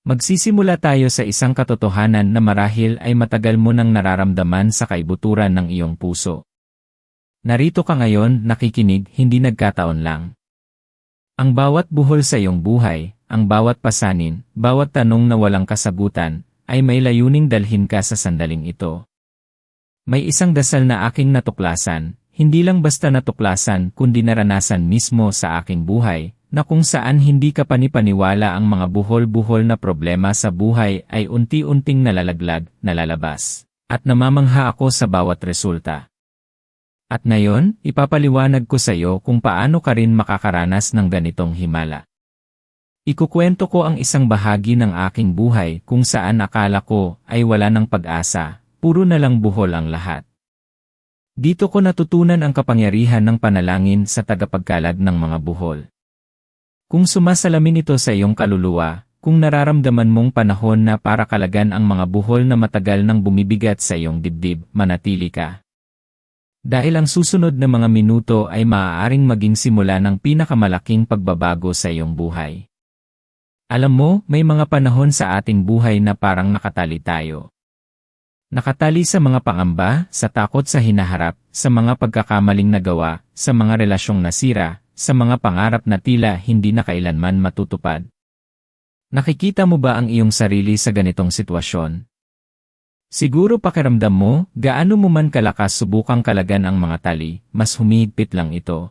Magsisimula tayo sa isang katotohanan na marahil ay matagal mo nang nararamdaman sa kaibuturan ng iyong puso. Narito ka ngayon, nakikinig, hindi nagkataon lang. Ang bawat buhol sa iyong buhay, ang bawat pasanin, bawat tanong na walang kasagutan, ay may layuning dalhin ka sa sandaling ito. May isang dasal na aking natuklasan, hindi lang basta natuklasan kundi naranasan mismo sa aking buhay, na kung saan hindi ka panipaniwala ang mga buhol-buhol na problema sa buhay ay unti-unting nalalaglag, nalalabas. At namamangha ako sa bawat resulta. At ngayon, ipapaliwanag ko sa iyo kung paano ka rin makakaranas ng ganitong himala. Ikukwento ko ang isang bahagi ng aking buhay kung saan akala ko ay wala ng pag-asa, puro na lang buhol ang lahat. Dito ko natutunan ang kapangyarihan ng panalangin sa tagapagkalag ng mga buhol. Kung sumasalamin ito sa iyong kaluluwa, kung nararamdaman mong panahon na para kalagan ang mga buhol na matagal nang bumibigat sa iyong dibdib, manatili ka. Dahil ang susunod na mga minuto ay maaaring maging simula ng pinakamalaking pagbabago sa iyong buhay. Alam mo, may mga panahon sa ating buhay na parang nakatali tayo. Nakatali sa mga pangamba, sa takot sa hinaharap, sa mga pagkakamaling nagawa, sa mga relasyong nasira, sa mga pangarap na tila hindi na kailanman matutupad. Nakikita mo ba ang iyong sarili sa ganitong sitwasyon? Siguro pakiramdam mo, gaano mo man kalakas subukang kalagan ang mga tali, mas humihigpit lang ito.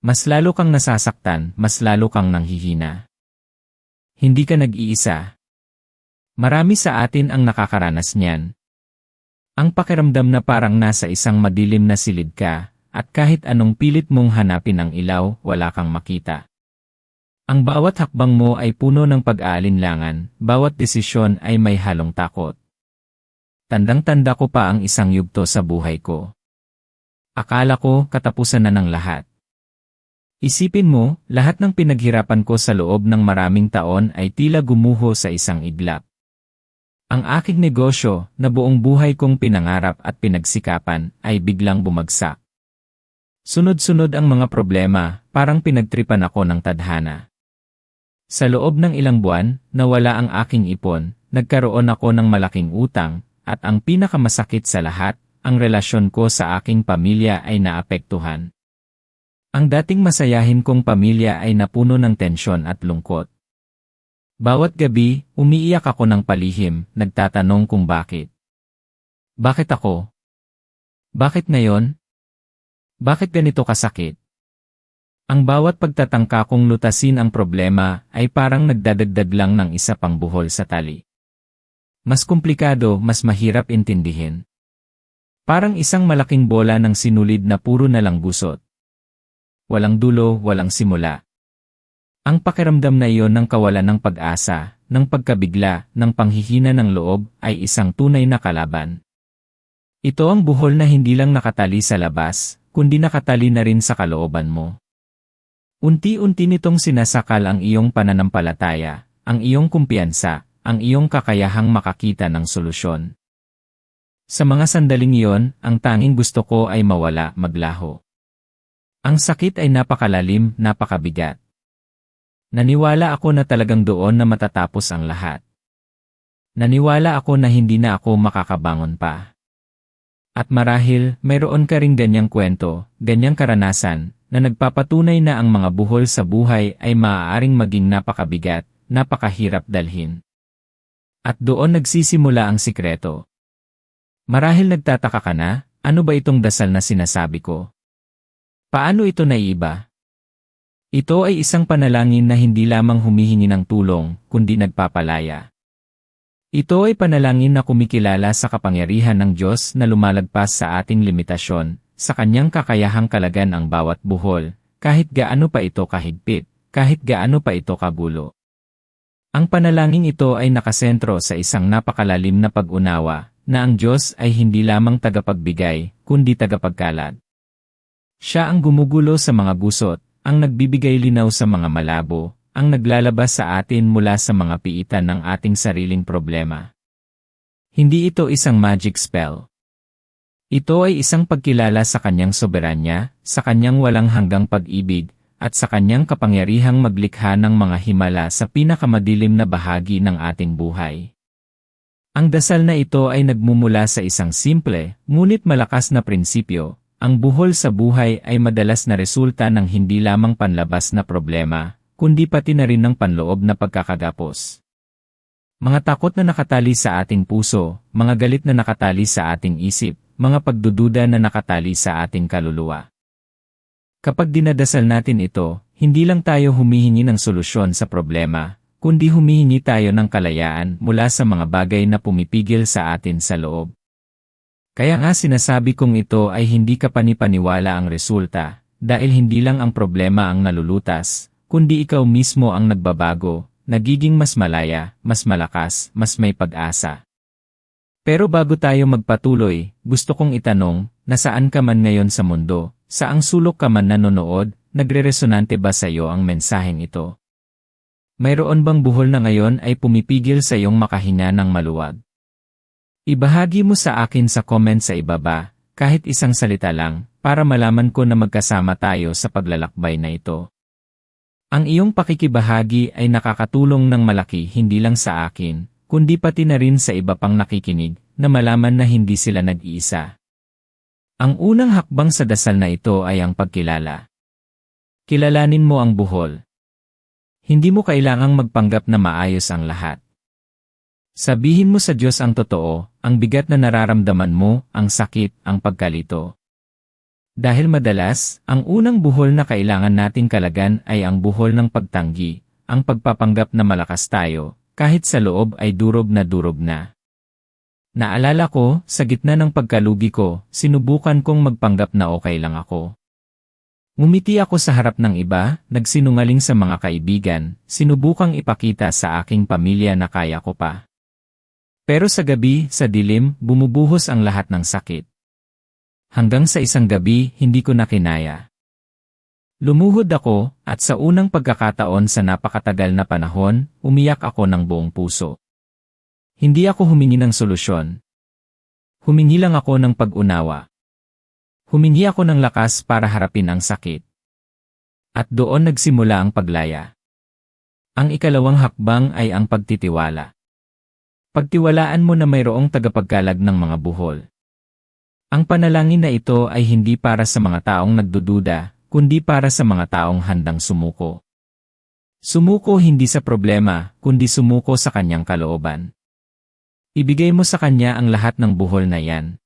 Mas lalo kang nasasaktan, mas lalo kang nanghihina. Hindi ka nag-iisa. Marami sa atin ang nakakaranas niyan. Ang pakiramdam na parang nasa isang madilim na silid ka, at kahit anong pilit mong hanapin ang ilaw, wala kang makita. Ang bawat hakbang mo ay puno ng pag-aalinlangan, bawat desisyon ay may halong takot. Tandang-tanda ko pa ang isang yugto sa buhay ko. Akala ko katapusan na ng lahat. Isipin mo, lahat ng pinaghirapan ko sa loob ng maraming taon ay tila gumuho sa isang iglap. Ang aking negosyo, na buong buhay kong pinangarap at pinagsikapan, ay biglang bumagsak. Sunod-sunod ang mga problema, parang pinagtripan ako ng tadhana. Sa loob ng ilang buwan, nawala ang aking ipon, nagkaroon ako ng malaking utang, at ang pinakamasakit sa lahat, ang relasyon ko sa aking pamilya ay naapektuhan. Ang dating masayahin kong pamilya ay napuno ng tensyon at lungkot. Bawat gabi, umiiyak ako ng palihim, nagtatanong kung bakit. Bakit ako? Bakit ngayon? Bakit ganito kasakit? Ang bawat pagtatangka kong lutasin ang problema ay parang nagdadagdag lang ng isa pang buhol sa tali. Mas komplikado, mas mahirap intindihin. Parang isang malaking bola ng sinulid na puro na lang gusot. Walang dulo, walang simula. Ang pakiramdam na iyon ng kawalan ng pag-asa, ng pagkabigla, ng panghihina ng loob ay isang tunay na kalaban. Ito ang buhol na hindi lang nakatali sa labas, kundi nakatali na rin sa kalooban mo. Unti-unti nitong sinasakal ang iyong pananampalataya, ang iyong kumpiyansa, ang iyong kakayahang makakita ng solusyon. Sa mga sandaling iyon, ang tanging gusto ko ay mawala, maglaho. Ang sakit ay napakalalim, napakabigat. Naniwala ako na talagang doon na matatapos ang lahat. Naniwala ako na hindi na ako makakabangon pa. At marahil, mayroon ka ring ganyang kwento, ganyang karanasan, na nagpapatunay na ang mga buhol sa buhay ay maaaring maging napakabigat, napakahirap dalhin. At doon nagsisimula ang sikreto. Marahil nagtataka ka na, ano ba itong dasal na sinasabi ko? Paano ito naiiba? Ito ay isang panalangin na hindi lamang humihingi ng tulong, kundi nagpapalaya. Ito ay panalangin na kumikilala sa kapangyarihan ng Diyos na lumalagpas sa ating limitasyon, sa Kanyang kakayahang kalagan ang bawat buhol, kahit gaano pa ito kahigpit, kahit gaano pa ito kagulo. Ang panalangin ito ay nakasentro sa isang napakalalim na pag-unawa, na ang Diyos ay hindi lamang tagapagbigay, kundi tagapagkalat. Siya ang gumugulo sa mga gusot, ang nagbibigay linaw sa mga malabo, ang naglalabas sa atin mula sa mga piitan ng ating sariling problema. Hindi ito isang magic spell. Ito ay isang pagkilala sa Kanyang soberanya, sa Kanyang walang hanggang pag-ibig, at sa kanyang kapangyarihang maglikha ng mga himala sa pinakamadilim na bahagi ng ating buhay. Ang dasal na ito ay nagmumula sa isang simple, ngunit malakas na prinsipyo. Ang buhol sa buhay ay madalas na resulta ng hindi lamang panlabas na problema, kundi pati na rin ng panloob na pagkakagapos. Mga takot na nakatali sa ating puso, mga galit na nakatali sa ating isip, mga pagdududa na nakatali sa ating kaluluwa. Kapag dinadasal natin ito, hindi lang tayo humihingi ng solusyon sa problema, kundi humihingi tayo ng kalayaan mula sa mga bagay na pumipigil sa atin sa loob. Kaya nga sinasabi kong ito ay hindi kapanipaniwala ang resulta, dahil hindi lang ang problema ang nalulutas, kundi ikaw mismo ang nagbabago, nagiging mas malaya, mas malakas, mas may pag-asa. Pero bago tayo magpatuloy, gusto kong itanong, nasaan ka man ngayon sa mundo, saang sulok ka man nanonood, nagre-resonante ba sa iyo ang mensaheng ito? Mayroon bang buhol na ngayon ay pumipigil sa iyong makahinga ng maluwag? Ibahagi mo sa akin sa comment sa ibaba, kahit isang salita lang, para malaman ko na magkasama tayo sa paglalakbay na ito. Ang iyong pakikibahagi ay nakakatulong ng malaki hindi lang sa akin, kundi pati na rin sa iba pang nakikinig, na malaman na hindi sila nag-iisa. Ang unang hakbang sa dasal na ito ay ang pagkilala. Kilalanin mo ang buhol. Hindi mo kailangang magpanggap na maayos ang lahat. Sabihin mo sa Diyos ang totoo, ang bigat na nararamdaman mo, ang sakit, ang pagkalito. Dahil madalas, ang unang buhol na kailangan nating kalagan ay ang buhol ng pagtanggi, ang pagpapanggap na malakas tayo, kahit sa loob ay durog na. Naalala ko, sa gitna ng pagkalugi ko, sinubukan kong magpanggap na okay lang ako. Ngumiti ako sa harap ng iba, nagsinungaling sa mga kaibigan, sinubukang ipakita sa aking pamilya na kaya ko pa. Pero sa gabi, sa dilim, bumubuhos ang lahat ng sakit. Hanggang sa isang gabi, hindi ko na kinaya. Lumuhod ako, at sa unang pagkakataon sa napakatagal na panahon, umiyak ako ng buong puso. Hindi ako humingi ng solusyon. Humingi lang ako ng pag-unawa. Humingi ako ng lakas para harapin ang sakit. At doon nagsimula ang paglaya. Ang ikalawang hakbang ay ang pagtitiwala. Pagtiwalaan mo na mayroong tagapagkalag ng mga buhol. Ang panalangin na ito ay hindi para sa mga taong nagdududa, kundi para sa mga taong handang sumuko. Sumuko hindi sa problema, kundi sumuko sa kanyang kalooban. Ibigay mo sa kanya ang lahat ng buhol na yan.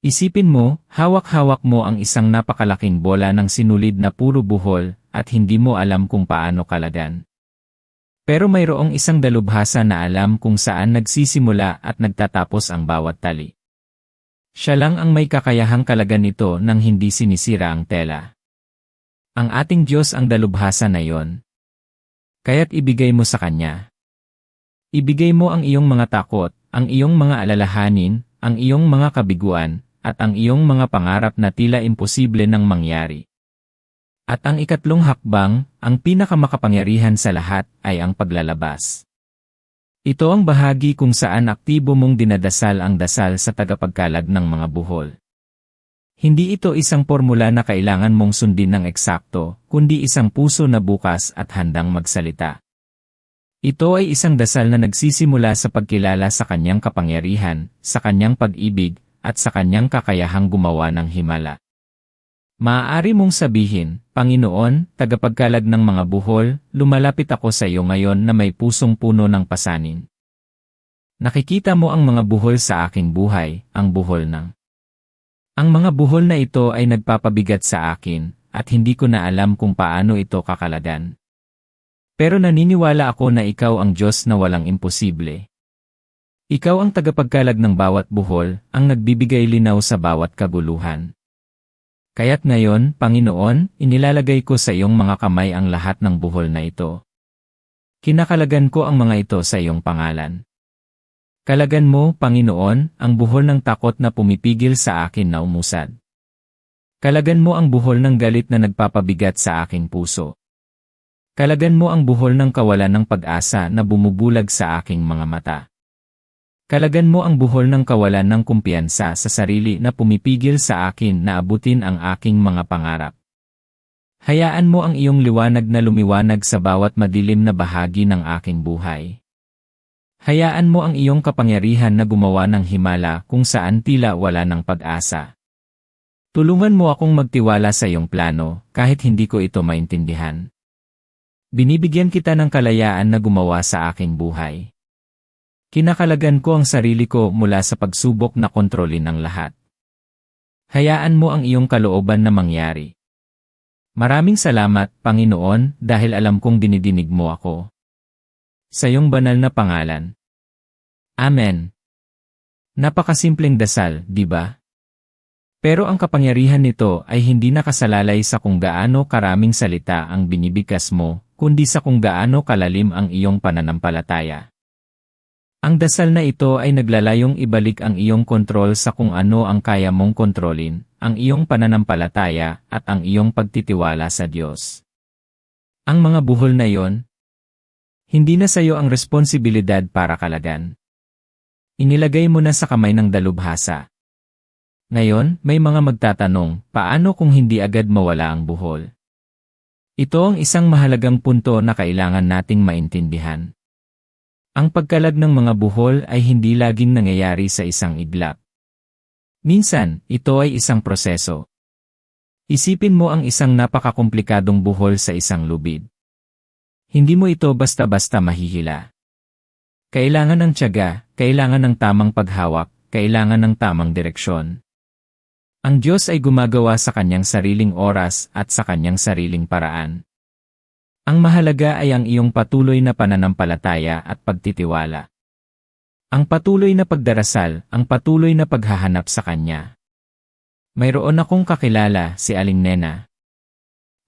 Isipin mo, hawak-hawak mo ang isang napakalaking bola ng sinulid na puro buhol, at hindi mo alam kung paano kalagan. Pero mayroong isang dalubhasa na alam kung saan nagsisimula at nagtatapos ang bawat tali. Siya lang ang may kakayahang kalagan ito nang hindi sinisira ang tela. Ang ating Diyos ang dalubhasa na yon. Kaya't ibigay mo sa Kanya. Ibigay mo ang iyong mga takot, ang iyong mga alalahanin, ang iyong mga kabiguan, at ang iyong mga pangarap na tila imposible nang mangyari. At ang ikatlong hakbang, ang pinakamakapangyarihan sa lahat, ay ang paglalabas. Ito ang bahagi kung saan aktibo mong dinadasal ang dasal sa tagapagkalag ng mga buhol. Hindi ito isang formula na kailangan mong sundin ng eksakto, kundi isang puso na bukas at handang magsalita. Ito ay isang dasal na nagsisimula sa pagkilala sa kanyang kapangyarihan, sa kanyang pag-ibig, at sa kanyang kakayahang gumawa ng himala. Maaari mong sabihin, Panginoon, tagapagkalag ng mga buhol, lumalapit ako sa iyo ngayon na may pusong puno ng pasanin. Nakikita mo ang mga buhol sa aking buhay, ang buhol ng. Ang mga buhol na ito ay nagpapabigat sa akin, at hindi ko na alam kung paano ito kakalagan. Pero naniniwala ako na ikaw ang Diyos na walang imposible. Ikaw ang tagapagkalag ng bawat buhol, ang nagbibigay linaw sa bawat kaguluhan. Kaya't ngayon, Panginoon, inilalagay ko sa iyong mga kamay ang lahat ng buhol na ito. Kinakalagan ko ang mga ito sa iyong pangalan. Kalagan mo, Panginoon, ang buhol ng takot na pumipigil sa akin na umusad. Kalagan mo ang buhol ng galit na nagpapabigat sa aking puso. Kalagan mo ang buhol ng kawalan ng pag-asa na bumubulag sa aking mga mata. Kalagan mo ang buhol ng kawalan ng kumpiyansa sa sarili na pumipigil sa akin na abutin ang aking mga pangarap. Hayaan mo ang iyong liwanag na lumiwanag sa bawat madilim na bahagi ng aking buhay. Hayaan mo ang iyong kapangyarihan na gumawa ng himala kung saan tila wala ng pag-asa. Tulungan mo akong magtiwala sa iyong plano kahit hindi ko ito maintindihan. Binibigyan kita ng kalayaan na gumawa sa aking buhay. Kinakalagan ko ang sarili ko mula sa pagsubok na kontrolin ang lahat. Hayaan mo ang iyong kalooban na mangyari. Maraming salamat, Panginoon, dahil alam kong dinidinig mo ako. Sa iyong banal na pangalan. Amen. Napakasimpleng dasal, di ba? Pero ang kapangyarihan nito ay hindi nakasalalay sa kung gaano karaming salita ang binibigkas mo, kundi sa kung gaano kalalim ang iyong pananampalataya. Ang dasal na ito ay naglalayong ibalik ang iyong kontrol sa kung ano ang kaya mong kontrolin, ang iyong pananampalataya at ang iyong pagtitiwala sa Diyos. Ang mga buhol na iyon, hindi na sa iyo ang responsibilidad para kalagan. Inilagay mo na sa kamay ng dalubhasa. Ngayon, may mga magtatanong, paano kung hindi agad mawala ang buhol? Ito ang isang mahalagang punto na kailangan nating maintindihan. Ang pagkalag ng mga buhol ay hindi laging nangyayari sa isang iglap. Minsan, ito ay isang proseso. Isipin mo ang isang napakakomplikadong buhol sa isang lubid. Hindi mo ito basta-basta mahihila. Kailangan ng tiyaga, kailangan ng tamang paghawak, kailangan ng tamang direksyon. Ang Diyos ay gumagawa sa kanyang sariling oras at sa kanyang sariling paraan. Ang mahalaga ay ang iyong patuloy na pananampalataya at pagtitiwala. Ang patuloy na pagdarasal, ang patuloy na paghahanap sa Kanya. Mayroon akong kakilala, si Aling Nena.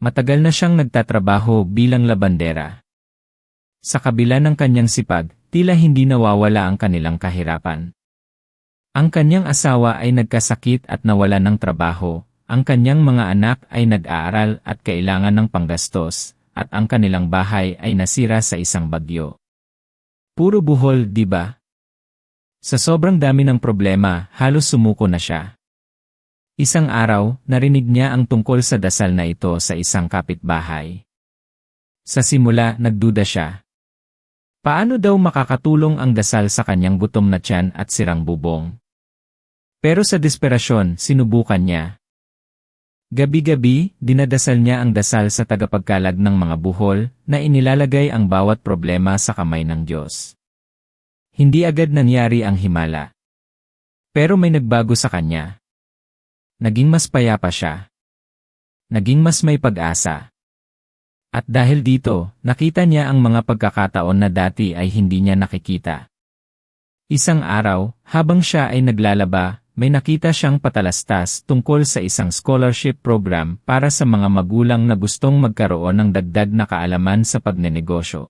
Matagal na siyang nagtatrabaho bilang labandera. Sa kabila ng kanyang sipag, tila hindi nawawala ang kanilang kahirapan. Ang kanyang asawa ay nagkasakit at nawalan ng trabaho, ang kanyang mga anak ay nag-aaral at kailangan ng panggastos, at ang kanilang bahay ay nasira sa isang bagyo. Puro buhol, di ba? Sa sobrang dami ng problema, halos sumuko na siya. Isang araw, narinig niya ang tungkol sa dasal na ito sa isang kapitbahay. Sa simula, nagduda siya. Paano daw makakatulong ang dasal sa kanyang gutom na tiyan at sirang bubong? Pero sa desperasyon, sinubukan niya. Gabi-gabi, dinadasal niya ang dasal sa tagapagkalag ng mga buhol na inilalagay ang bawat problema sa kamay ng Diyos. Hindi agad nangyari ang himala. Pero may nagbago sa kanya. Naging mas payapa siya. Naging mas may pag-asa. At dahil dito, nakita niya ang mga pagkakataon na dati ay hindi niya nakikita. Isang araw, habang siya ay naglalaba, may nakita siyang patalastas tungkol sa isang scholarship program para sa mga magulang na gustong magkaroon ng dagdag na kaalaman sa pagnenegosyo.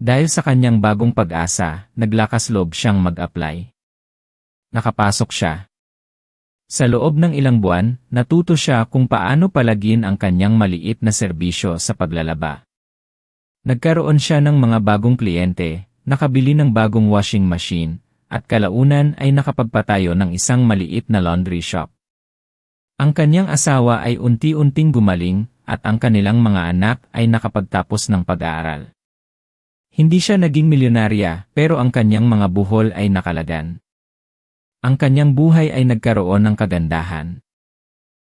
Dahil sa kanyang bagong pag-asa, naglakas loob siyang mag-apply. Nakapasok siya. Sa loob ng ilang buwan, natuto siya kung paano palagin ang kanyang maliit na serbisyo sa paglalaba. Nagkaroon siya ng mga bagong kliyente, nakabili ng bagong washing machine, at kalaunan ay nakapagpatayo ng isang maliit na laundry shop. Ang kanyang asawa ay unti-unting gumaling at ang kanilang mga anak ay nakapagtapos ng pag-aaral. Hindi siya naging milyonarya pero ang kanyang mga buhol ay nakalagan. Ang kanyang buhay ay nagkaroon ng kagandahan.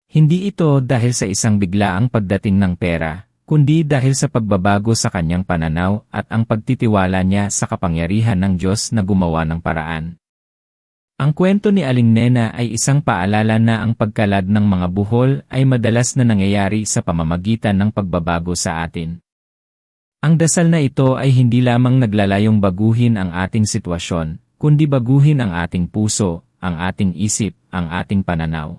Hindi ito dahil sa isang biglaang pagdating ng pera, kundi dahil sa pagbabago sa kanyang pananaw at ang pagtitiwala niya sa kapangyarihan ng Diyos na gumawa ng paraan. Ang kwento ni Aling Nena ay isang paalala na ang pagkalag ng mga buhol ay madalas na nangyayari sa pamamagitan ng pagbabago sa atin. Ang dasal na ito ay hindi lamang naglalayong baguhin ang ating sitwasyon, kundi baguhin ang ating puso, ang ating isip, ang ating pananaw.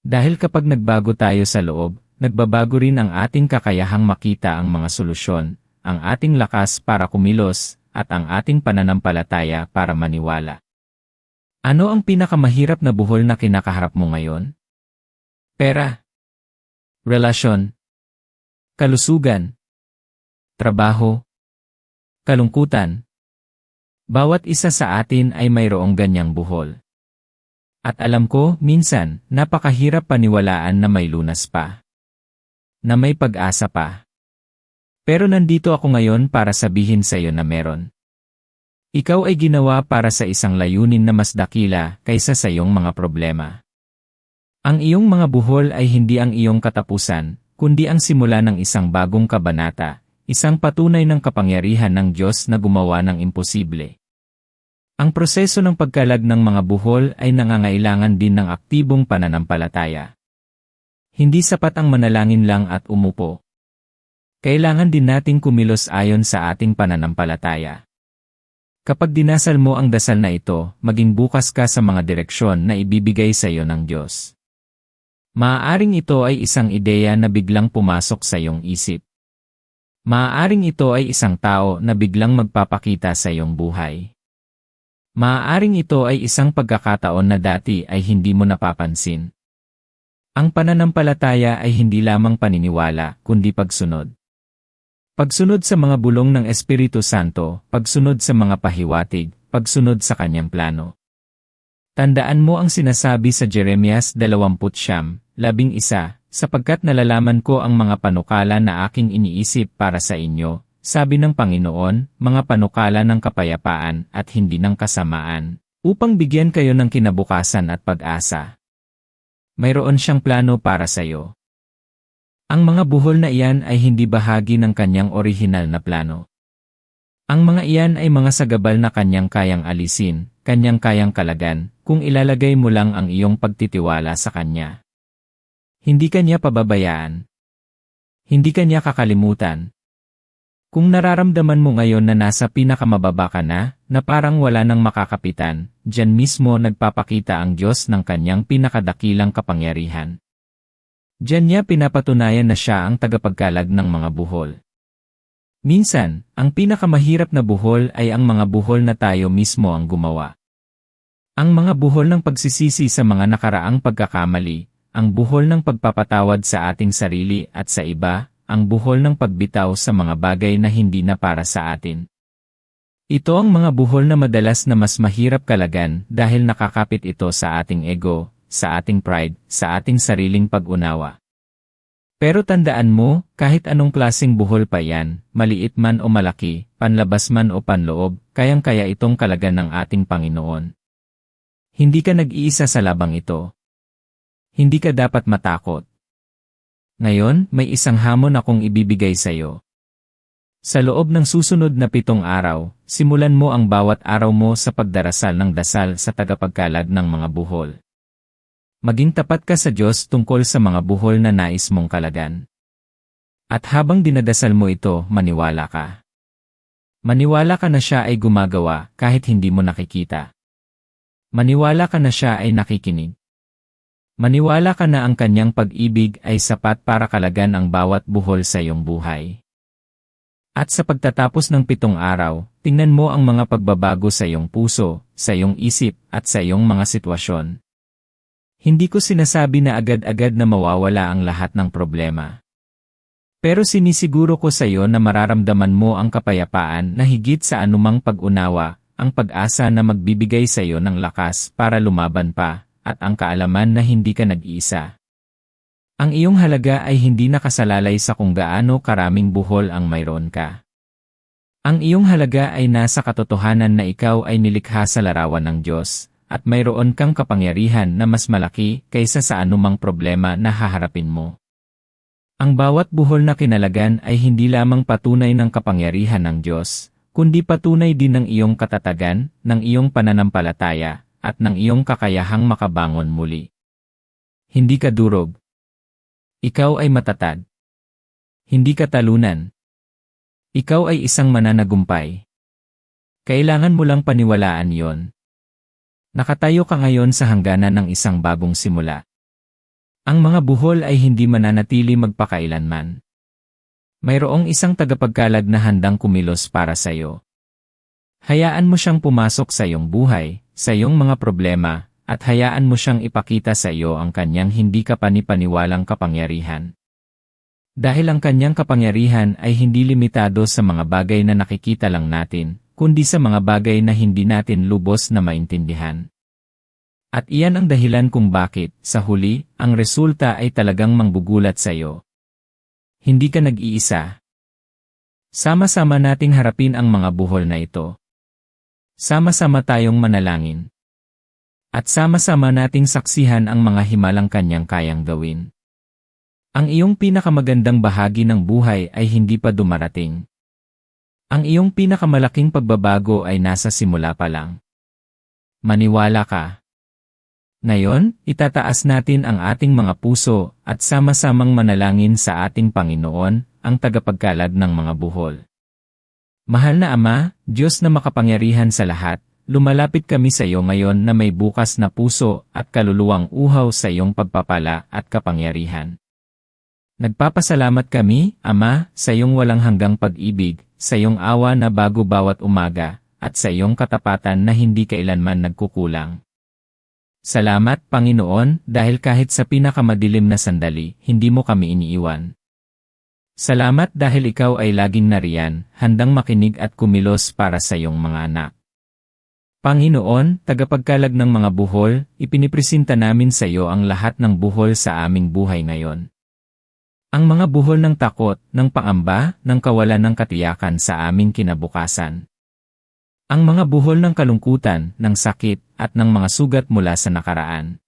Dahil kapag nagbago tayo sa loob, nagbabago rin ang ating kakayahang makita ang mga solusyon, ang ating lakas para kumilos, at ang ating pananampalataya para maniwala. Ano ang pinakamahirap na buhol na kinakaharap mo ngayon? Pera, relasyon, kalusugan, trabaho, kalungkutan. Bawat isa sa atin ay mayroong ganyang buhol. At alam ko, minsan, napakahirap paniwalaan na may lunas pa. Na may pag-asa pa. Pero nandito ako ngayon para sabihin sa iyo na meron. Ikaw ay ginawa para sa isang layunin na mas dakila kaysa sa iyong mga problema. Ang iyong mga buhol ay hindi ang iyong katapusan, kundi ang simula ng isang bagong kabanata, isang patunay ng kapangyarihan ng Diyos na gumawa ng imposible. Ang proseso ng pagkalag ng mga buhol ay nangangailangan din ng aktibong pananampalataya. Hindi sapat ang manalangin lang at umupo. Kailangan din nating kumilos ayon sa ating pananampalataya. Kapag dinasal mo ang dasal na ito, maging bukas ka sa mga direksyon na ibibigay sa iyo ng Diyos. Maaaring ito ay isang ideya na biglang pumasok sa iyong isip. Maaaring ito ay isang tao na biglang magpapakita sa iyong buhay. Maaaring ito ay isang pagkakataon na dati ay hindi mo napapansin. Ang pananampalataya ay hindi lamang paniniwala, kundi pagsunod. Pagsunod sa mga bulong ng Espiritu Santo, pagsunod sa mga pahiwatig, pagsunod sa kanyang plano. Tandaan mo ang sinasabi sa Jeremias 20:11, sapagkat nalalaman ko ang mga panukala na aking iniisip para sa inyo, sabi ng Panginoon, mga panukala ng kapayapaan at hindi ng kasamaan, upang bigyan kayo ng kinabukasan at pag-asa. Mayroon siyang plano para sa iyo. Ang mga buhol na iyan ay hindi bahagi ng kanyang orihinal na plano. Ang mga iyan ay mga sagabal na kanyang kayang alisin, kanyang kayang kalagan, kung ilalagay mo lang ang iyong pagtitiwala sa kanya. Hindi kanya pababayaan. Hindi kanya kakalimutan. Kung nararamdaman mo ngayon na nasa pinakamababa ka na parang wala nang makakapitan, diyan mismo nagpapakita ang Diyos ng kanyang pinakadakilang kapangyarihan. Diyan niya pinapatunayan na siya ang tagapagkalag ng mga buhol. Minsan, ang pinakamahirap na buhol ay ang mga buhol na tayo mismo ang gumawa. Ang mga buhol ng pagsisisi sa mga nakaraang pagkakamali, ang buhol ng pagpapatawad sa ating sarili at sa iba, ang buhol ng pagbitaw sa mga bagay na hindi na para sa atin. Ito ang mga buhol na madalas na mas mahirap kalagan dahil nakakapit ito sa ating ego, sa ating pride, sa ating sariling pag-unawa. Pero tandaan mo, kahit anong klaseng buhol pa yan, maliit man o malaki, panlabas man o panloob, kayang-kaya itong kalagan ng ating Panginoon. Hindi ka nag-iisa sa labang ito. Hindi ka dapat matakot. Ngayon, may isang hamon akong ibibigay sa iyo. Sa loob ng susunod na 7 araw, simulan mo ang bawat araw mo sa pagdarasal ng dasal sa tagapagkalag ng mga buhol. Maging tapat ka sa Diyos tungkol sa mga buhol na nais mong kalagan. At habang dinadasal mo ito, maniwala ka. Maniwala ka na siya ay gumagawa kahit hindi mo nakikita. Maniwala ka na siya ay nakikinig. Maniwala ka na ang kanyang pag-ibig ay sapat para kalagan ang bawat buhol sa iyong buhay. At sa pagtatapos ng 7 araw, tingnan mo ang mga pagbabago sa iyong puso, sa iyong isip, at sa iyong mga sitwasyon. Hindi ko sinasabi na agad-agad na mawawala ang lahat ng problema. Pero sinisiguro ko sa iyo na mararamdaman mo ang kapayapaan na higit sa anumang pag-unawa, ang pag-asa na magbibigay sa iyo ng lakas para lumaban pa, at ang kaalaman na hindi ka nag-iisa. Ang iyong halaga ay hindi nakasalalay sa kung gaano karaming buhol ang mayroon ka. Ang iyong halaga ay nasa katotohanan na ikaw ay nilikha sa larawan ng Diyos, at mayroon kang kapangyarihan na mas malaki kaysa sa anumang problema na haharapin mo. Ang bawat buhol na kinalagan ay hindi lamang patunay ng kapangyarihan ng Diyos, kundi patunay din ng iyong katatagan, ng iyong pananampalataya, at ng iyong kakayahang makabangon muli. Hindi ka durog. Ikaw ay matatag. Hindi ka talunan. Ikaw ay isang mananagumpay. Kailangan mo lang paniwalaan yon. Nakatayo ka ngayon sa hangganan ng isang bagong simula. Ang mga buhol ay hindi mananatili magpakailanman. Mayroong isang tagapagkalag na handang kumilos para sa iyo. Hayaan mo siyang pumasok sa iyong buhay, sa iyong mga problema, at hayaan mo siyang ipakita sa iyo ang kanyang hindi kapanipaniwalang kapangyarihan. Dahil ang kanyang kapangyarihan ay hindi limitado sa mga bagay na nakikita lang natin, kundi sa mga bagay na hindi natin lubos na maintindihan. At iyan ang dahilan kung bakit, sa huli, ang resulta ay talagang manggugulat sa iyo. hindi ka nag-iisa. Sama-sama nating harapin ang mga buhol na ito. Sama-sama tayong manalangin. At sama-sama nating saksihan ang mga himalang kanyang kayang gawin. Ang iyong pinakamagandang bahagi ng buhay ay hindi pa dumarating. Ang iyong pinakamalaking pagbabago ay nasa simula pa lang. Maniwala ka. Ngayon, itataas natin ang ating mga puso at sama-samang manalangin sa ating Panginoon, ang tagapagkalad ng mga buhol. Mahal na Ama, Diyos na makapangyarihan sa lahat, lumalapit kami sa iyo ngayon na may bukas na puso at kaluluwang uhaw sa iyong pagpapala at kapangyarihan. Nagpapasalamat kami, Ama, sa iyong walang hanggang pag-ibig, sa iyong awa na bago bawat umaga, at sa iyong katapatan na hindi kailanman nagkukulang. Salamat, Panginoon, dahil kahit sa pinakamadilim na sandali, hindi mo kami iniiwan. Salamat dahil ikaw ay laging nariyan, handang makinig at kumilos para sa iyong mga anak. Panginoon, tagapagkalag ng mga buhol, ipinipresenta namin sa iyo ang lahat ng buhol sa aming buhay ngayon. Ang mga buhol ng takot, ng pangamba, ng kawalan ng katiyakan sa aming kinabukasan. Ang mga buhol ng kalungkutan, ng sakit, at ng mga sugat mula sa nakaraan.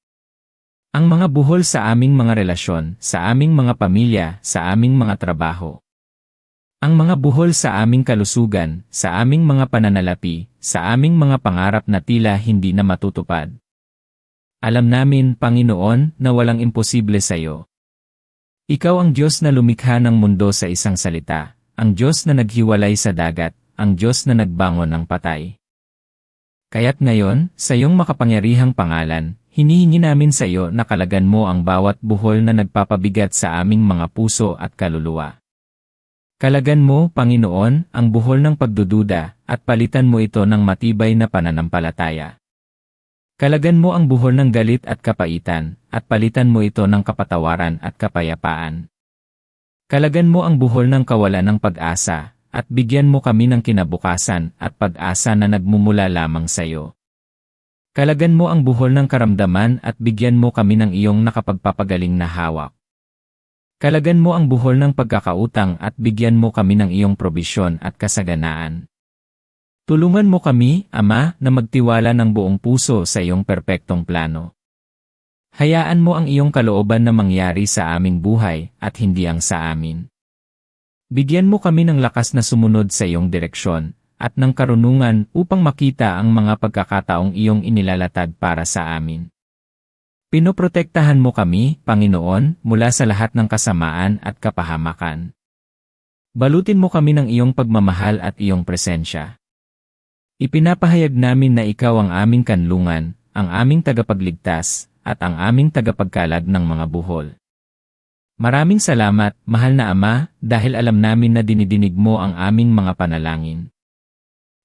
Ang mga buhol sa aming mga relasyon, sa aming mga pamilya, sa aming mga trabaho. Ang mga buhol sa aming kalusugan, sa aming mga pananalapi, sa aming mga pangarap na tila hindi na matutupad. Alam namin, Panginoon, na walang imposible sa iyo. Ikaw ang Diyos na lumikha ng mundo sa isang salita, ang Diyos na naghiwalay sa dagat, ang Diyos na nagbangon ng patay. Kaya't ngayon, sa iyong makapangyarihang pangalan, hinihingi namin sa iyo na kalagan mo ang bawat buhol na nagpapabigat sa aming mga puso at kaluluwa. Kalagan mo, Panginoon, ang buhol ng pagdududa, at palitan mo ito ng matibay na pananampalataya. Kalagan mo ang buhol ng galit at kapaitan, at palitan mo ito ng kapatawaran at kapayapaan. Kalagan mo ang buhol ng kawalan ng pag-asa, at bigyan mo kami ng kinabukasan at pag-asa na nagmumula lamang sa iyo. Kalagan mo ang buhol ng karamdaman at bigyan mo kami ng iyong nakapagpapagaling na hawak. Kalagan mo ang buhol ng pagkakautang at bigyan mo kami ng iyong probisyon at kasaganaan. Tulungan mo kami, Ama, na magtiwala ng buong puso sa iyong perpektong plano. Hayaan mo ang iyong kalooban na mangyari sa aming buhay at hindi ang sa amin. Bigyan mo kami ng lakas na sumunod sa iyong direksyon, at ng karunungan upang makita ang mga pagkakataong iyong inilalatag para sa amin. Pinoprotektahan mo kami, Panginoon, mula sa lahat ng kasamaan at kapahamakan. Balutin mo kami ng iyong pagmamahal at iyong presensya. Ipinapahayag namin na ikaw ang aming kanlungan, ang aming tagapagligtas, at ang aming tagapagkalag ng mga buhol. Maraming salamat, mahal na Ama, dahil alam namin na dinidinig mo ang aming mga panalangin.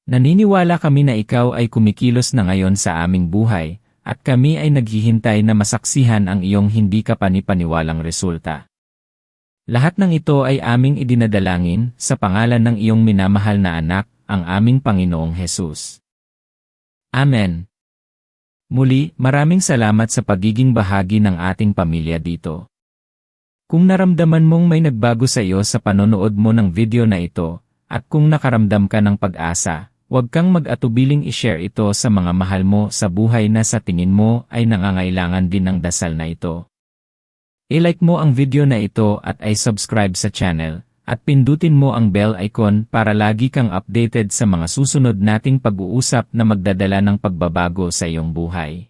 Naniniwala kami na ikaw ay kumikilos na ngayon sa aming buhay, at kami ay naghihintay na masaksihan ang iyong hindi kapanipaniwalang resulta. Lahat ng ito ay aming idinadalangin sa pangalan ng iyong minamahal na anak, ang aming Panginoong Hesus. Amen. Muli, maraming salamat sa pagiging bahagi ng ating pamilya dito. Kung naramdaman mong may nagbago sa iyo sa panonood mo ng video na ito, at kung nakaramdam ka ng pag-asa, huwag kang mag-atubiling i-share ito sa mga mahal mo sa buhay na sa tingin mo ay nangangailangan din ng dasal na ito. I-like mo ang video na ito at i-subscribe sa channel, at pindutin mo ang bell icon para lagi kang updated sa mga susunod nating pag-uusap na magdadala ng pagbabago sa iyong buhay.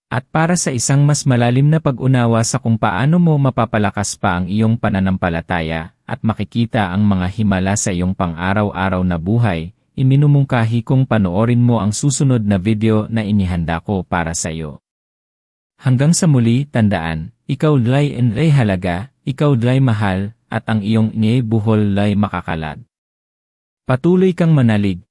At para sa isang mas malalim na pag-unawa sa kung paano mo mapapalakas pa ang iyong pananampalataya at makikita ang mga himala sa iyong pang-araw-araw na buhay, iminumungkahi kong panoorin mo ang susunod na video na inihanda ko para sa iyo. Hanggang sa muli, tandaan, ikaw lay halaga, ikaw lay mahal, at ang iyong buhol lay makakalag. Patuloy kang manalig,